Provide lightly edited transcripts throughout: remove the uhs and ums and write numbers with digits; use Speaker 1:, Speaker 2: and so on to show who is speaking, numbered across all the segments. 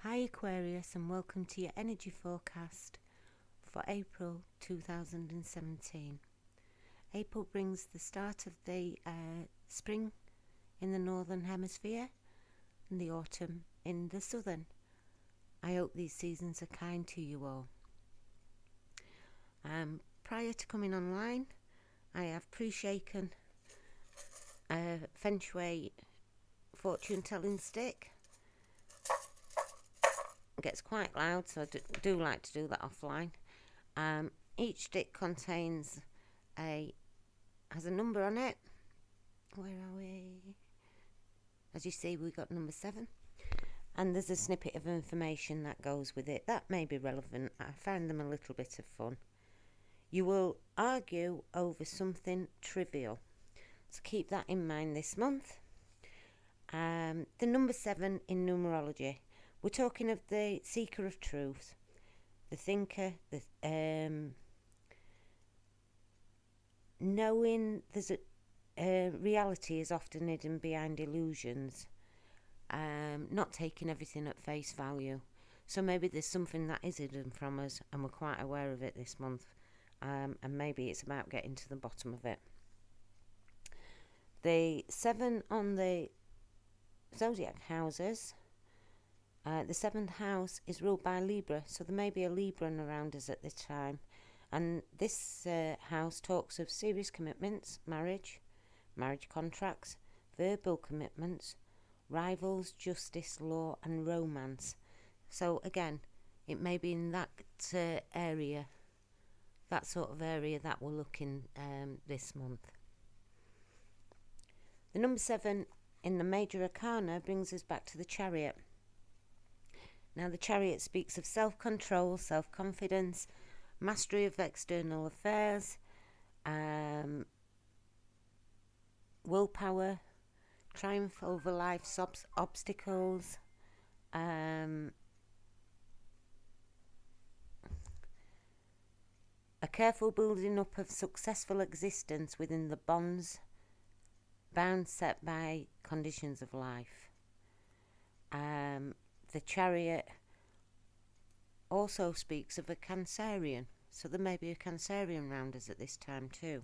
Speaker 1: Hi Aquarius, and welcome to your energy forecast for April 2017. April brings the start of the spring in the northern hemisphere and the autumn in the southern. I hope these seasons are kind to you all. Prior to coming online, I have pre-shaken a Feng Shui fortune telling stick. It gets quite loud, so I do like to do that offline. Each stick contains has a number on it. Where are we? As you see, we got number 7, and there's a snippet of information that goes with it that may be relevant. I find them a little bit of fun. You will argue over something trivial, so keep that in mind this month. The number 7 in numerology, we're talking of the seeker of truth, the thinker, the knowing there's a reality is often hidden behind illusions, not taking everything at face value. So maybe there's something that is hidden from us and we're quite aware of it this month, and maybe it's about getting to the bottom of it. The 7 on the zodiac houses, the 7th house is ruled by Libra, so there may be a Libran around us at this time. And this house talks of serious commitments, marriage contracts, verbal commitments, rivals, justice, law and romance. So again, it may be in that area, that sort of area that we're looking this month. The number 7 in the major arcana brings us back to the Chariot. Now the Chariot speaks of self-control, self-confidence, mastery of external affairs, willpower, triumph over life's obstacles, a careful building up of successful existence within the bounds set by conditions of life. The Chariot also speaks of a Cancerian, so there may be a Cancerian round us at this time too.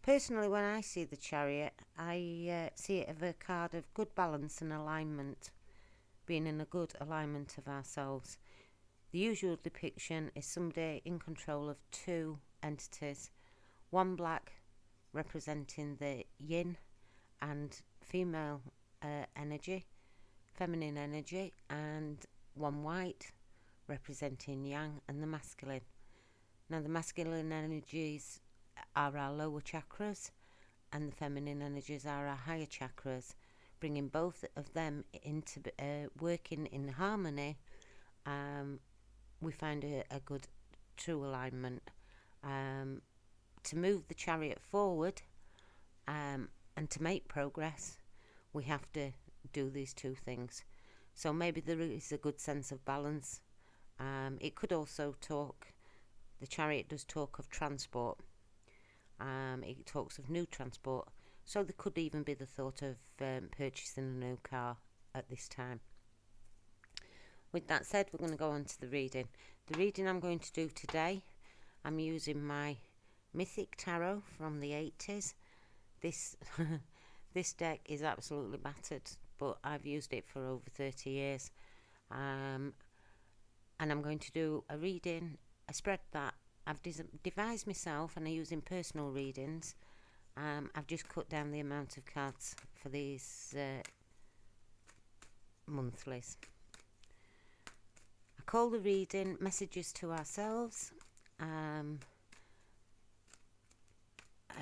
Speaker 1: Personally, when I see the Chariot, I see it as a card of good balance and alignment, being in a good alignment of ourselves. The usual depiction is somebody in control of 2 entities, one black representing the yin and female energy, feminine energy, and one white representing yang and the masculine. Now the masculine energies are our lower chakras and the feminine energies are our higher chakras. Bringing both of them into working in harmony, we find a good true alignment. To move the Chariot forward and to make progress, we have to do these 2 things. So maybe there is a good sense of balance. It could also the Chariot does talk of transport. It talks of new transport, so there could even be the thought of purchasing a new car at this time. With that said, we're going to go on to the reading. The reading I'm going to do today, I'm using my Mythic Tarot from the 80s. This deck is absolutely battered, but I've used it for over 30 years. And I'm going to do a reading, a spread that I've devised myself, and I use in personal readings. I've just cut down the amount of cards for these monthlies. I call the reading Messages to Ourselves, and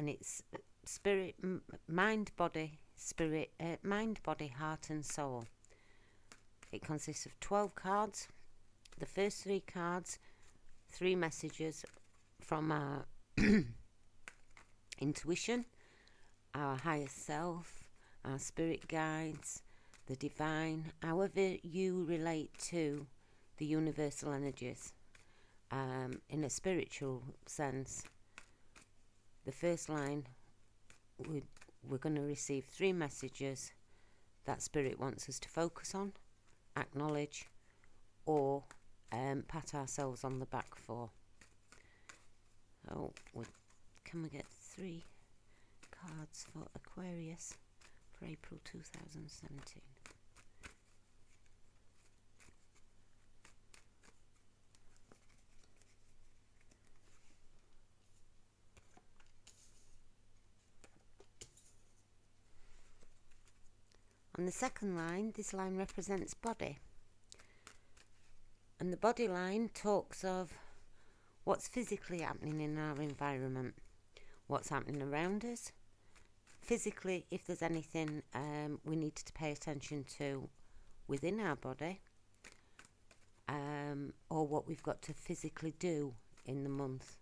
Speaker 1: it's spirit, mind, body, spirit, mind, body, heart and soul. It consists of 12 cards. The first 3 cards, 3 messages from our intuition, our higher self, our spirit guides, the divine, however you relate to the universal energies. In a spiritual sense, the first line, we're going to receive 3 messages that Spirit wants us to focus on. acknowledge, or pat ourselves on the back for. So can we get 3 cards for Aquarius for April 2017? On the second line, this line represents body. And the body line talks of what's physically happening in our environment, what's happening around us. Physically, if there's anything we need to pay attention to within our body, or what we've got to physically do in the month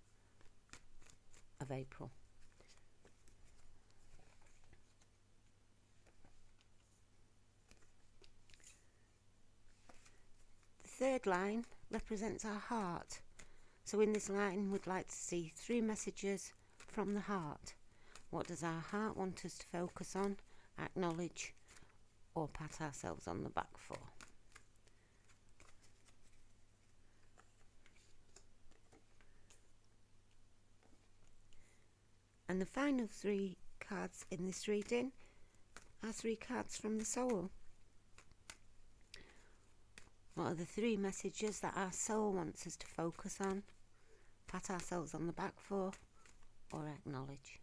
Speaker 1: of April. The third line represents our heart. So in this line, we'd like to see 3 messages from the heart. What does our heart want us to focus on, acknowledge, or pat ourselves on the back for? And the final 3 cards in this reading are 3 cards from the soul. What are the 3 messages that our soul wants us to focus on, pat ourselves on the back for, or acknowledge?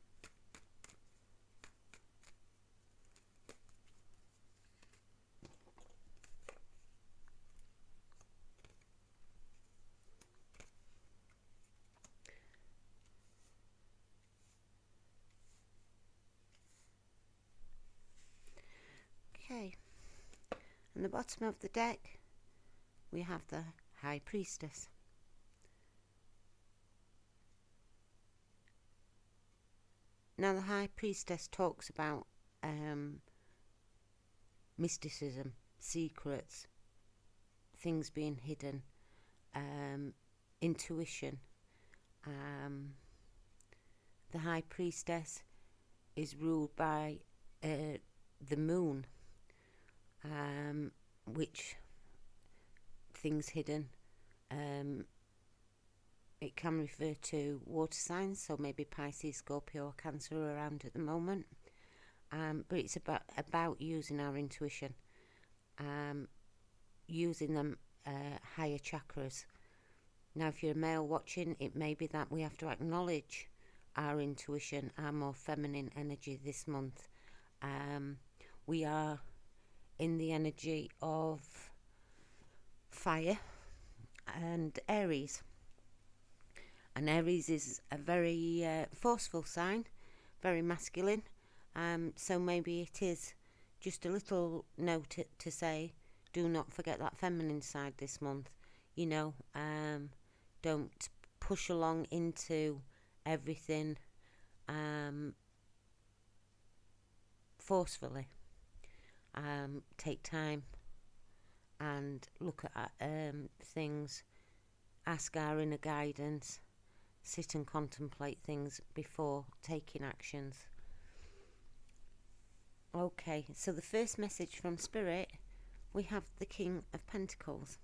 Speaker 1: Okay, and the bottom of the deck we have the High Priestess. Now the High Priestess talks about mysticism, secrets, things being hidden, intuition. The High Priestess is ruled by the moon, which things hidden. It can refer to water signs, so maybe Pisces, Scorpio or Cancer are around at the moment. But it's about using our intuition, using them higher chakras. Now if you're a male watching, it may be that we have to acknowledge our intuition, our more feminine energy this month. We are in the energy of fire and Aries. And Aries is a very forceful sign, very masculine. So maybe it is just a little note to say, do not forget that feminine side this month. You know, don't push along into everything forcefully. Take time and look at things, ask our inner guidance, sit and contemplate things before taking actions. Okay, so the first message from Spirit, we have the King of Pentacles.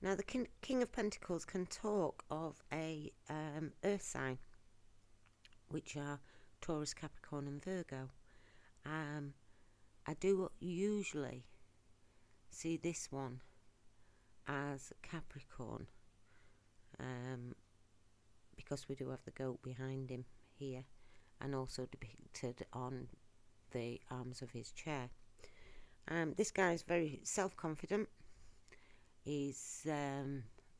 Speaker 1: Now the King of Pentacles can talk of a earth sign, which are Taurus, Capricorn and Virgo. I do usually see this one as Capricorn, because we do have the goat behind him here and also depicted on the arms of his chair. This guy is very self-confident. He's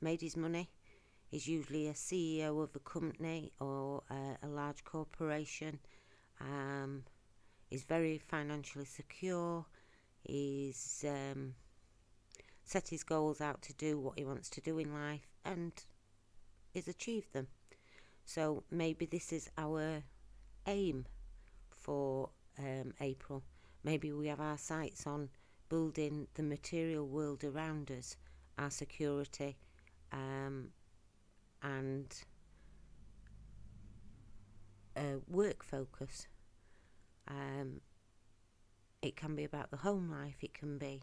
Speaker 1: made his money. He's usually a CEO of a company or a large corporation. He's very financially secure. He's set his goals out to do what he wants to do in life and he's achieved them. So maybe this is our aim for April. Maybe we have our sights on building the material world around us, our security, and work focus. It can be about the home life. It can be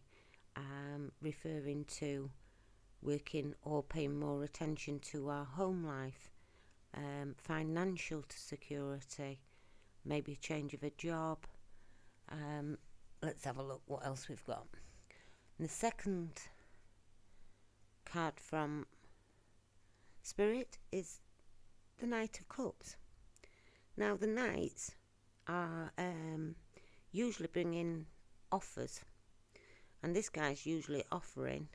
Speaker 1: referring to working or paying more attention to our home life, financial security, maybe a change of a job. Let's have a look what else we've got. And the second card from Spirit is the Knight of Cups. Now the Knights are usually bringing offers, and this guy's usually offering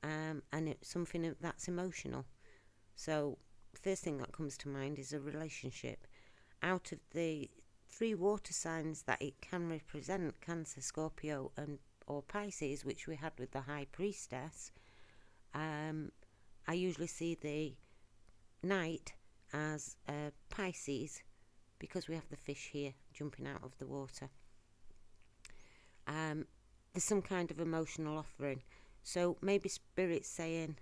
Speaker 1: and it's something that's emotional. So first thing that comes to mind is a relationship. Out of the 3 water signs that it can represent, Cancer, Scorpio and or Pisces, which we had with the High Priestess, I usually see the Knight as Pisces, because we have the fish here jumping out of the water. There's some kind of emotional offering. So maybe Spirit's saying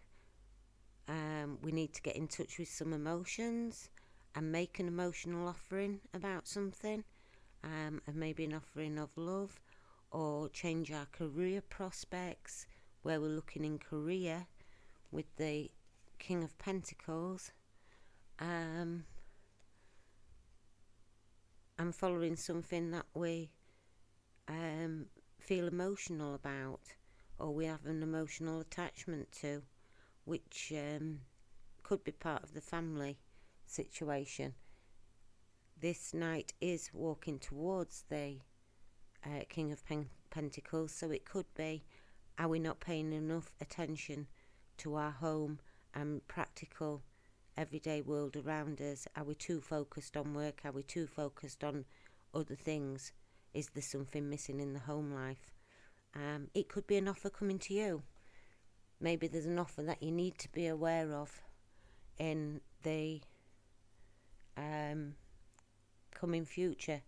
Speaker 1: we need to get in touch with some emotions and make an emotional offering about something, and maybe an offering of love, or change our career prospects, where we're looking in career with the King of Pentacles, and following something that we feel emotional about, or we have an emotional attachment to, which could be part of the family situation. This Knight is walking towards the King of Pentacles, so it could be, are we not paying enough attention to our home and practical everyday world around us? Are we too focused on work? Are we too focused on other things? Is there something missing in the home life? It could be an offer coming to you. Maybe there's an offer that you need to be aware of in the coming future.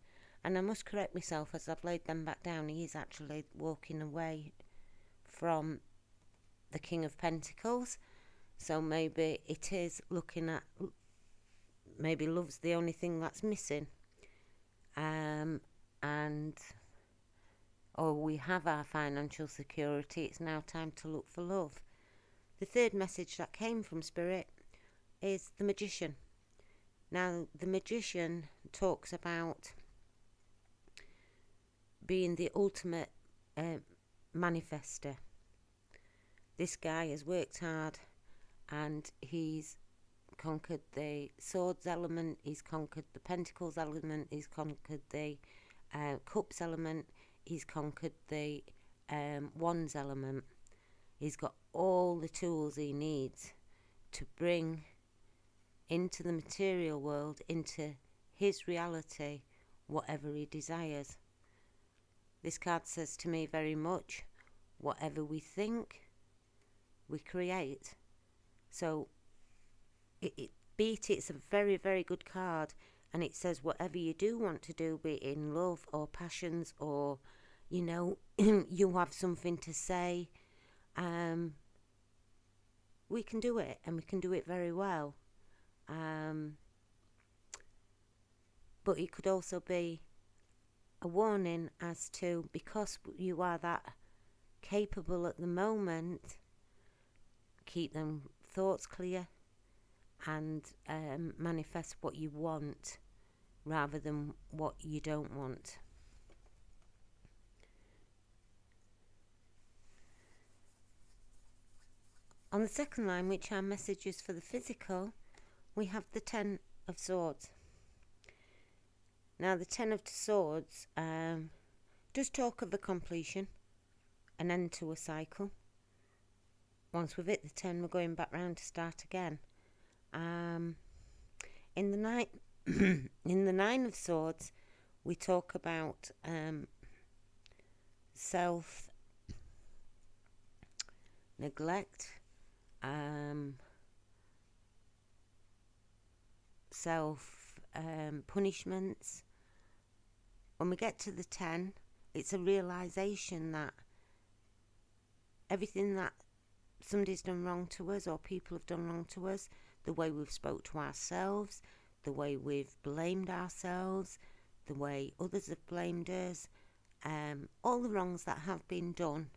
Speaker 1: And I must correct myself, as I've laid them back down, he is actually walking away from the King of Pentacles. So maybe it is looking at, maybe love's the only thing that's missing, or we have our financial security, it's now time to look for love. The third message that came from Spirit is the Magician. Now the Magician talks about being the ultimate manifester. This guy has worked hard and he's conquered the swords element, he's conquered the pentacles element, he's conquered the cups element, he's conquered the wands element. He's got all the tools he needs to bring into the material world, into his reality, whatever he desires. This card says to me very much, whatever we think, we create. So it's a very, very good card, and it says whatever you do want to do, be it in love or passions, or you know, you have something to say, we can do it, and we can do it very well. But it could also be a warning as to, because you are that capable at the moment, keep them thoughts clear and manifest what you want rather than what you don't want. On the second line, which are messages for the physical, we have the 10 of Swords. Now the 10 of Swords does talk of a completion, an end to a cycle. Once we've hit the 10, we're going back round to start again. In the Nine of Swords, we talk about self neglect, self punishments. When we get to the 10, it's a realization that everything that somebody's done wrong to us, or people have done wrong to us, the way we've spoke to ourselves, the way we've blamed ourselves, the way others have blamed us, all the wrongs that have been done,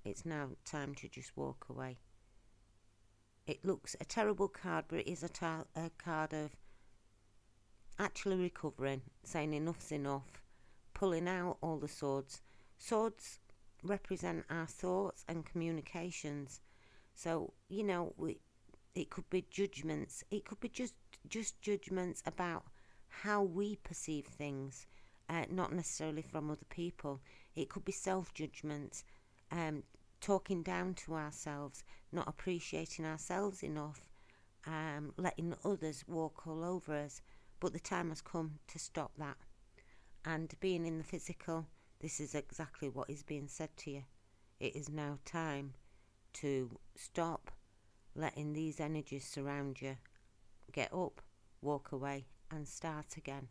Speaker 1: It's now time to just walk away. It looks a terrible card, but it is a card of actually recovering, saying enough's enough, pulling out all the swords. Swords represent our thoughts and communications. So, it could be judgments. It could be just judgments about how we perceive things, not necessarily from other people. It could be self-judgments, talking down to ourselves, not appreciating ourselves enough, letting others walk all over us. But the time has come to stop that. And being in the physical, this is exactly what is being said to you. It is now time to stop letting these energies surround you. Get up, walk away, and start again.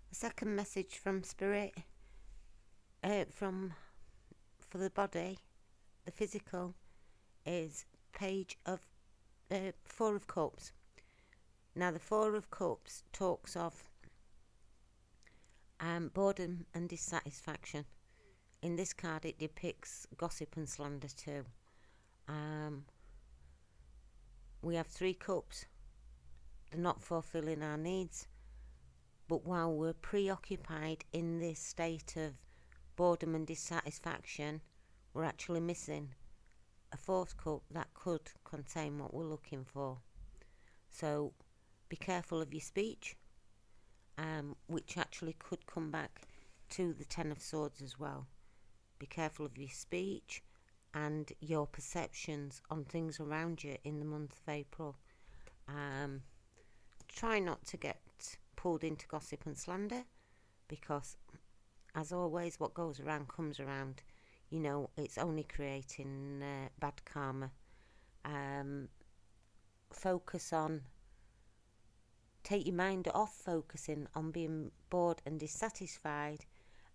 Speaker 1: The second message from Spirit, for the body, the physical, is page of Four of Cups. Now the Four of Cups talks of boredom and dissatisfaction. In this card it depicts gossip and slander too. We have 3 cups. They're not fulfilling our needs, but while we're preoccupied in this state of boredom and dissatisfaction, we're actually missing a 4th cup that could contain what we're looking for. So be careful of your speech, which actually could come back to the 10 of Swords as well. Be careful of your speech and your perceptions on things around you in the month of April. Try not to get pulled into gossip and slander, because as always, what goes around comes around. It's only creating bad karma. Take your mind off focusing on being bored and dissatisfied,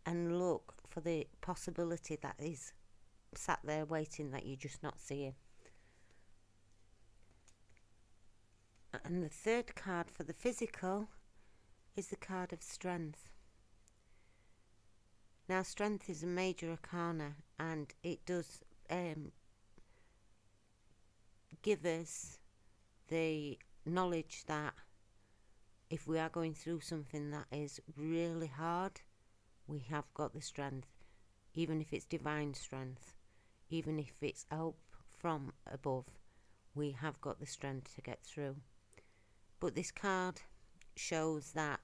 Speaker 1: and look for the possibility that is sat there waiting that you're just not seeing. And the 3rd card for the physical is the card of Strength. Now Strength is a major arcana, and it does give us the knowledge that if we are going through something that is really hard, we have got the strength, even if it's divine strength, even if it's help from above, we have got the strength to get through. But this card shows that,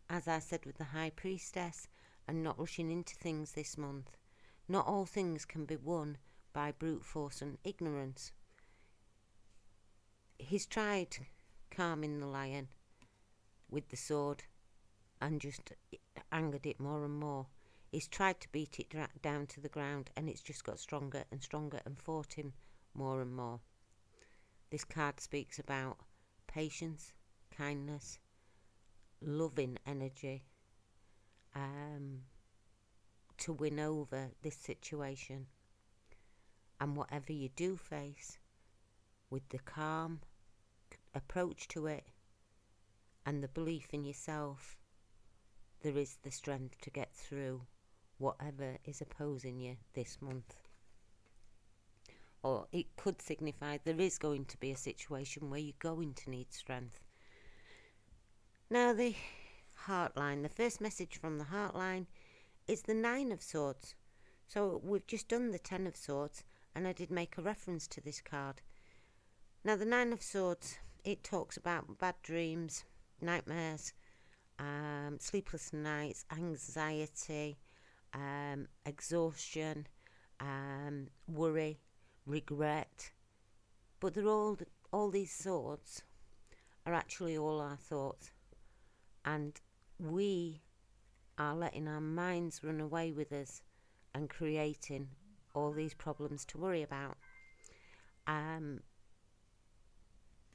Speaker 1: as I said with the High Priestess, and not rushing into things this month, not all things can be won by brute force and ignorance. He's tried calming the lion with the sword and just angered it more and more. He's tried to beat it down to the ground, and it's just got stronger and stronger and fought him more and more. This card speaks about patience, kindness, loving energy, to win over this situation. And whatever you do face, with the calm approach to it and the belief in yourself, there is the strength to get through whatever is opposing you this month. Or it could signify there is going to be a situation where you're going to need strength. Now the Heartline, the first message from the Heartline is the 9 of Swords. So we've just done the 10 of Swords, and I did make a reference to this card. Now the 9 of Swords, it talks about bad dreams, nightmares, sleepless nights, anxiety, exhaustion, worry, regret. But they're all these swords are actually all our thoughts, and we are letting our minds run away with us and creating all these problems to worry about.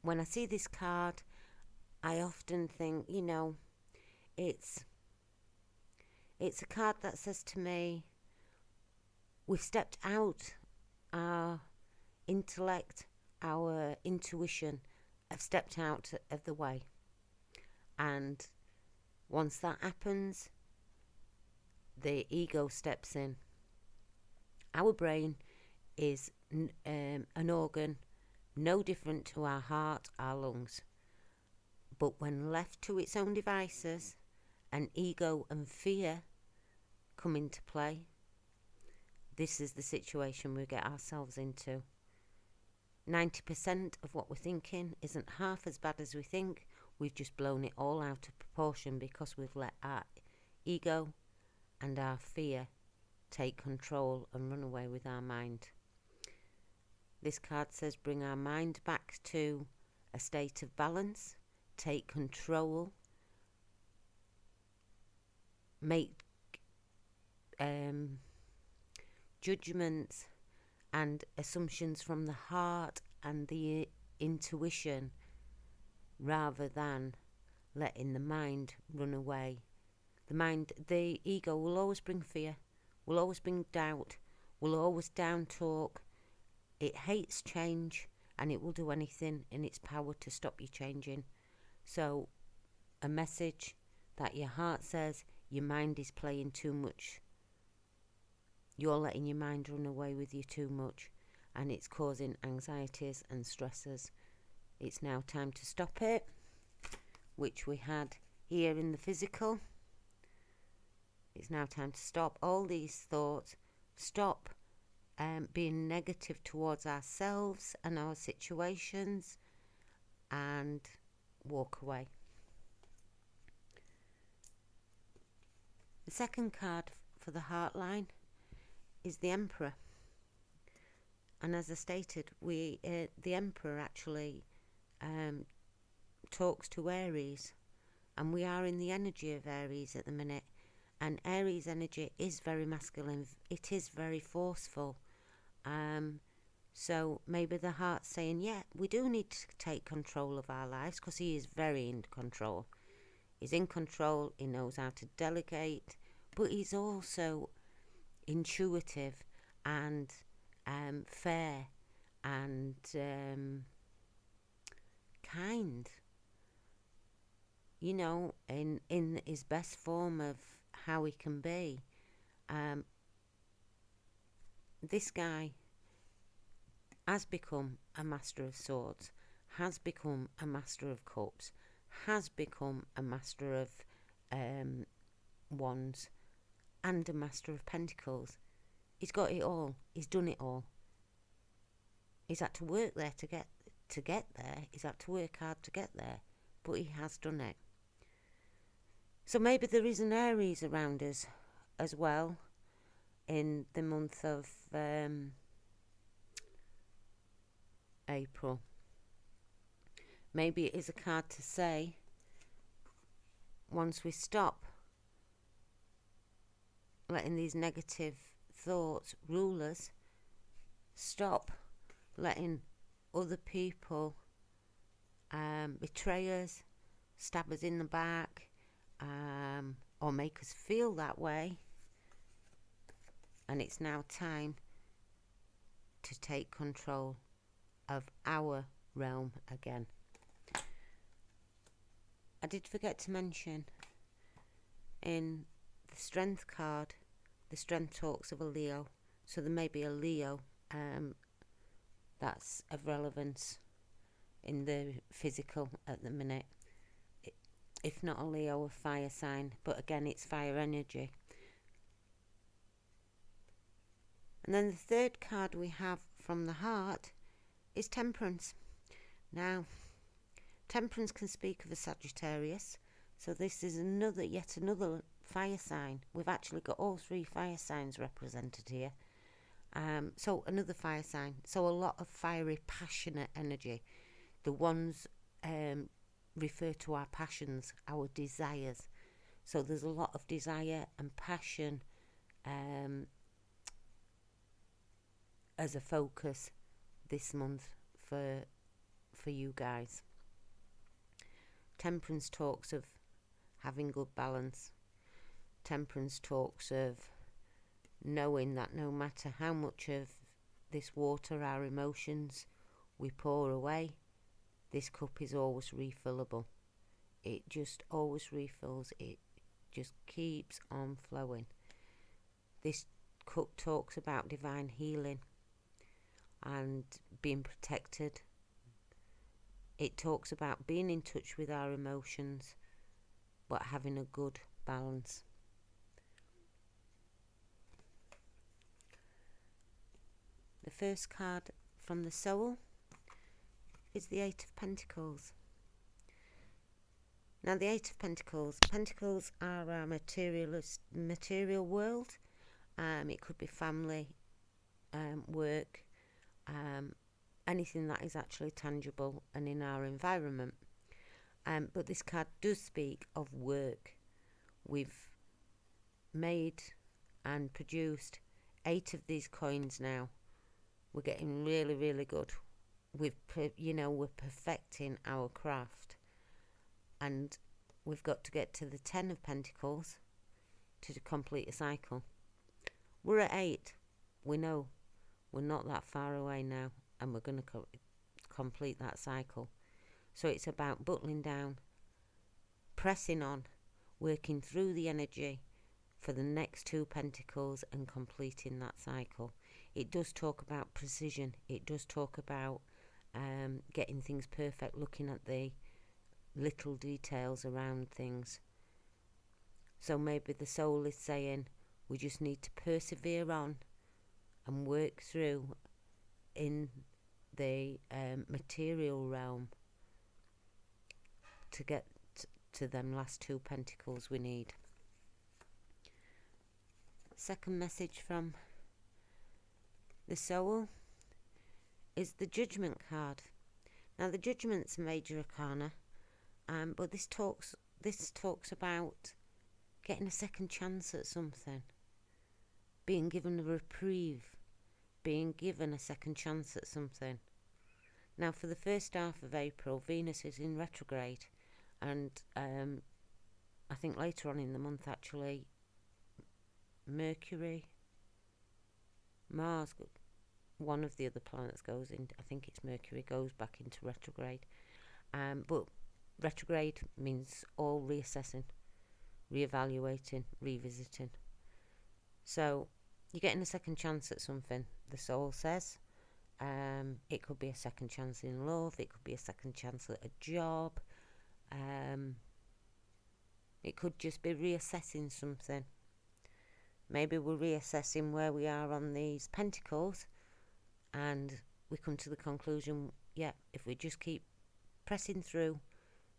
Speaker 1: When I see this card, I often think, it's a card that says to me, we've stepped out our intellect, our intuition have stepped out of the way. And once that happens, the ego steps in. Our brain is an organ no different to our heart, our lungs. But when left to its own devices, and ego and fear come into play, this is the situation we get ourselves into. 90% of what we're thinking isn't half as bad as we think. We've just blown it all out of proportion because we've let our ego and our fear take control and run away with our mind. This card says bring our mind back to a state of balance, take control, make judgments and assumptions from the heart and the intuition, rather than letting the mind run away. The ego will always bring fear, will always bring doubt, will always down talk. It hates change, and it will do anything in its power to stop you changing. So a message that your heart says your mind is playing too much. You're letting your mind run away with you too much, and it's causing anxieties and stresses. It's now time to stop it, which we had here in the physical. It's now time to stop all these thoughts, stop being negative towards ourselves and our situations, and walk away. The second card for the heart line is the Emperor. And as I stated, the Emperor actually talks to Aries, and we are in the energy of Aries at the minute. And Aries energy is very masculine. It is very forceful. So maybe the heart's saying, yeah, we do need to take control of our lives, because he is very in control. He's in control. He knows how to delegate, but he's also intuitive and fair and kind. You know, in his best form of how he can be. This guy has become a master of swords, has become a master of cups, has become a master of wands, and a master of pentacles. He's got it all. He's done it all. He's had to work there to get there. He's had to work hard to get there, but he has done it. So maybe there is an Aries around us as well in the month of April. Maybe it is a card to say, once we stop letting these negative thoughts rule us, stop letting other people betray us, stab us in the back, or make us feel that way, and it's now time to take control of our realm again. I did forget to mention in the Strength card, the Strength talks of a Leo, so there may be a Leo that's of relevance in the physical at the minute. If not a Leo, a fire sign, but again it's fire energy. And then the third card we have from the heart is Temperance. Now, Temperance can speak of a Sagittarius, so this is yet another fire sign. We've actually got all three fire signs represented here. So another fire sign. So a lot of fiery, passionate energy. The ones refer to our passions, our desires. So there's a lot of desire and passion as a focus this month for you guys. Temperance talks of having good balance. Temperance talks of knowing that no matter how much of this water, our emotions, we pour away, this cup is always refillable. It just always refills. It just keeps on flowing. This talks about divine healing and being protected. It talks about being in touch with our emotions, but having a good balance. The first card from the soul is the Eight of Pentacles. Now the Eight of Pentacles are our material world. It could be family, work, anything that is actually tangible and in our environment. But this card does speak of work. We've made and produced 8 of these coins now. We're getting really, really good. We're perfecting our craft. And we've got to get to the 10 of Pentacles to complete a cycle. We're at 8. We know we're not that far away now, and we're going to complete that cycle. So it's about buckling down, pressing on, working through the energy for the next 2 Pentacles and completing that cycle. It does talk about precision. It does talk about getting things perfect, looking at the little details around things. So maybe the soul is saying we just need to persevere on and work through in the material realm to get to them last 2 Pentacles we need. Second message from the soul is the Judgment card. Now the Judgment's a major arcana, but this talks about getting a second chance at something, being given a reprieve, being given a second chance at something. Now for the first half of April, Venus is in retrograde, and I think later on in the month actually Mercury, Mars, one of the other planets goes in, I think it's Mercury, goes back into retrograde. But retrograde means all reassessing, reevaluating, revisiting. So you're getting a second chance at something, the soul says. It could be a second chance in love, it could be a second chance at a job. It could just be reassessing something. Maybe we're reassessing where we are on these Pentacles, and we come to the conclusion, yeah, if we just keep pressing through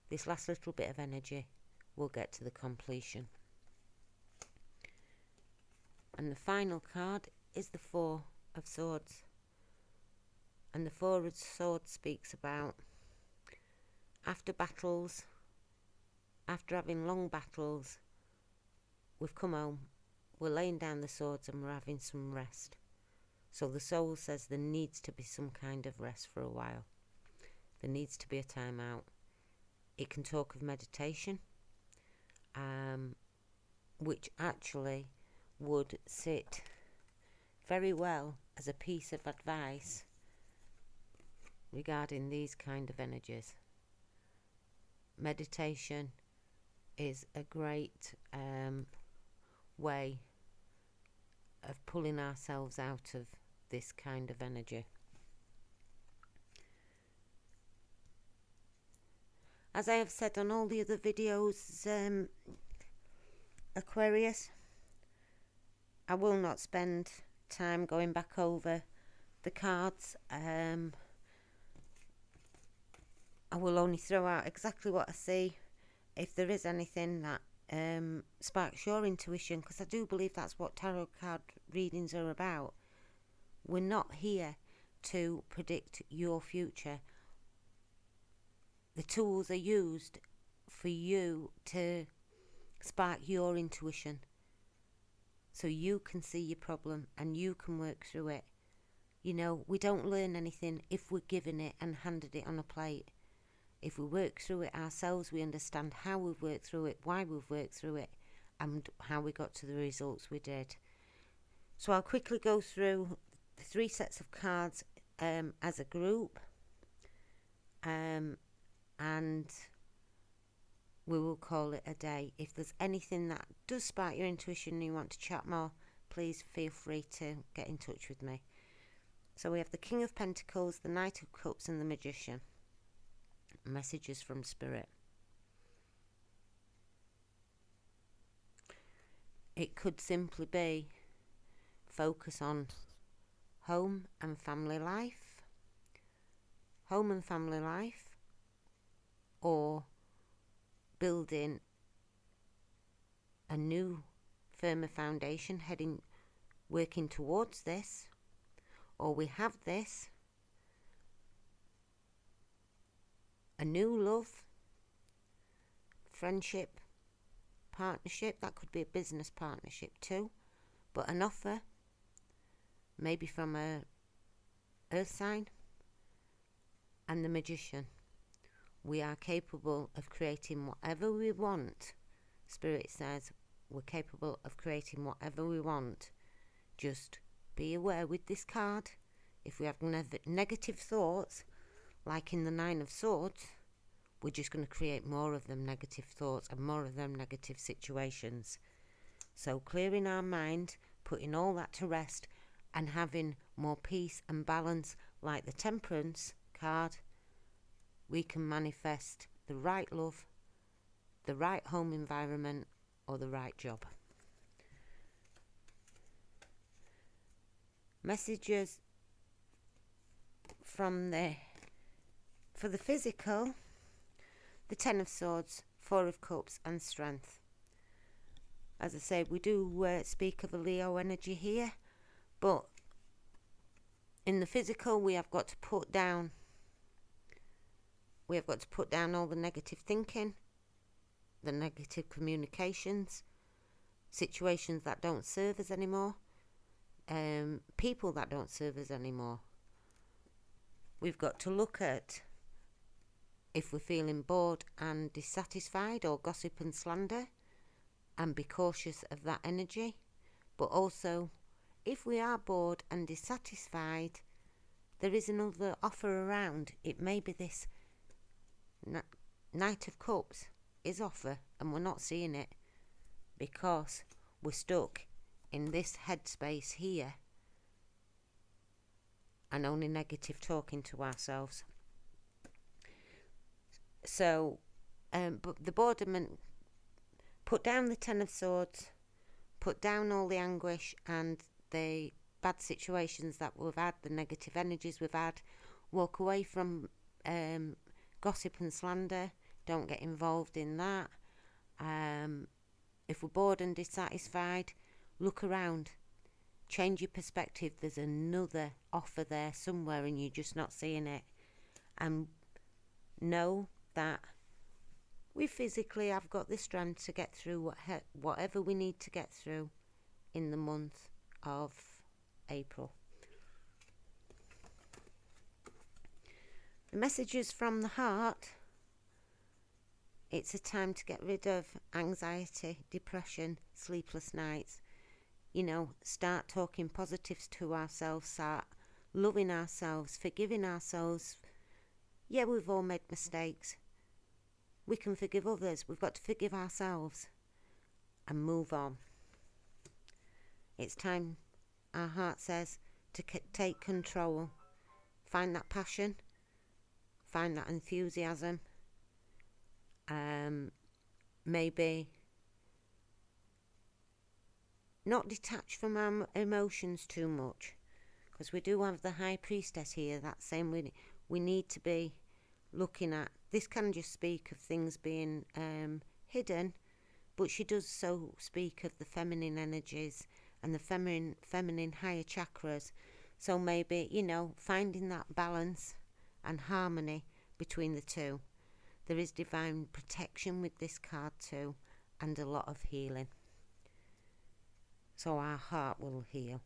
Speaker 1: this last little bit of energy, we'll get to the completion. And the final card is the Four of Swords. And the Four of Swords speaks about after battles, after having long battles, we've come home, we're laying down the swords and we're having some rest. So the soul says there needs to be some kind of rest for a while. There needs to be a time out. It can talk of meditation, which actually would sit very well as a piece of advice regarding these kind of energies. Meditation is a great way of pulling ourselves out of this kind of energy. As I have said on all the other videos, Aquarius, I will not spend time going back over the cards. I will only throw out exactly what I see. If there is anything that sparks your intuition, because I do believe that's what tarot card readings are about. We're not here to predict your future. The tools are used for you to spark your intuition, so you can see your problem and you can work through it. You know, we don't learn anything if we're given it and handed it on a plate. If we work through it ourselves, we understand how we've worked through it, why we've worked through it, and how we got to the results we did. So I'll quickly go through the 3 sets of cards as a group, and we will call it a day. If there's anything that does spark your intuition and you want to chat more, please feel free to get in touch with me. So we have the King of Pentacles, the Knight of Cups and the Magician. Messages from Spirit. It could simply be focus on home and family life. Home and family life. Or building a new, firmer foundation, working towards this. Or we have this, a new love, friendship, partnership. That could be a business partnership too, but an offer, maybe from a earth sign. And the Magician. We are capable of creating whatever we want. Spirit says we're capable of creating whatever we want. Just be aware with this card, if we have negative thoughts, like in the Nine of Swords, we're just going to create more of them negative thoughts and more of them negative situations. So clearing our mind, putting all that to rest, and having more peace and balance, like the Temperance card, we can manifest the right love, the right home environment, or the right job. Messages for the physical, the Ten of Swords, Four of Cups and Strength. As I say, we do speak of a Leo energy here, but in the physical we have got to put down all the negative thinking, the negative communications, situations that don't serve us anymore, people that don't serve us anymore. We've got to look at if we're feeling bored and dissatisfied, or gossip and slander, and be cautious of that energy. But also, if we are bored and dissatisfied, there is another offer around. It may be this Knight of Cups is offer, and we're not seeing it because we're stuck in this headspace here and only negative talking to ourselves. So but the boredom, put down the Ten of Swords, put down all the anguish and the bad situations that we've had, the negative energies we've had. Walk away from gossip and slander. Don't get involved in that. If we're bored and dissatisfied, look around, change your perspective. There's another offer there somewhere and you're just not seeing it. And know that we physically have got the strength to get through whatever we need to get through in the month of April. The messages from the heart. It's a time to get rid of anxiety, depression, sleepless nights. Start talking positives to ourselves, start loving ourselves, forgiving ourselves. Yeah, we've all made mistakes. We can forgive others. We've got to forgive ourselves and move on. It's time, our heart says, to take control. Find that passion. Find that enthusiasm. Maybe not detach from our emotions too much, because we do have the High Priestess here. That's saying we need to be looking at this. Can just speak of things being hidden, but she does so speak of the feminine energies and the feminine higher chakras. So maybe, finding that balance and harmony between the two. There is divine protection with this card too, and a lot of healing. So our heart will heal.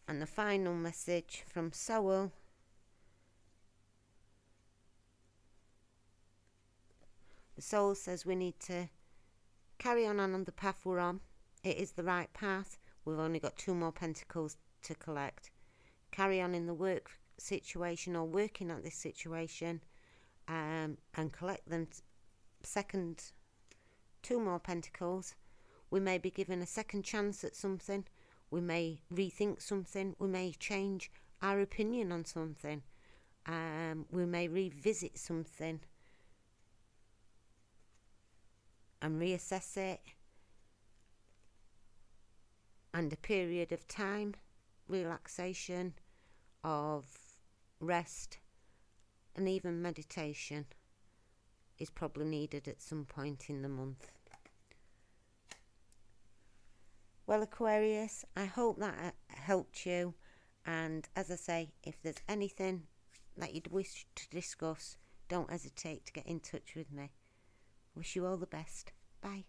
Speaker 1: And the final message from Soul. The Soul says we need to carry on the path we're on. It is the right path. We've only got 2 more pentacles to collect. Carry on in the work situation or working at this situation, and collect them. Second, 2 more pentacles. We may be given a second chance at something. We may rethink something. We may change our opinion on something. We may revisit something and reassess it. And a period of time, relaxation, of rest, and even meditation is probably needed at some point in the month. Well, Aquarius, I hope that helped you. And as I say, if there's anything that you'd wish to discuss, don't hesitate to get in touch with me. Wish you all the best. Bye.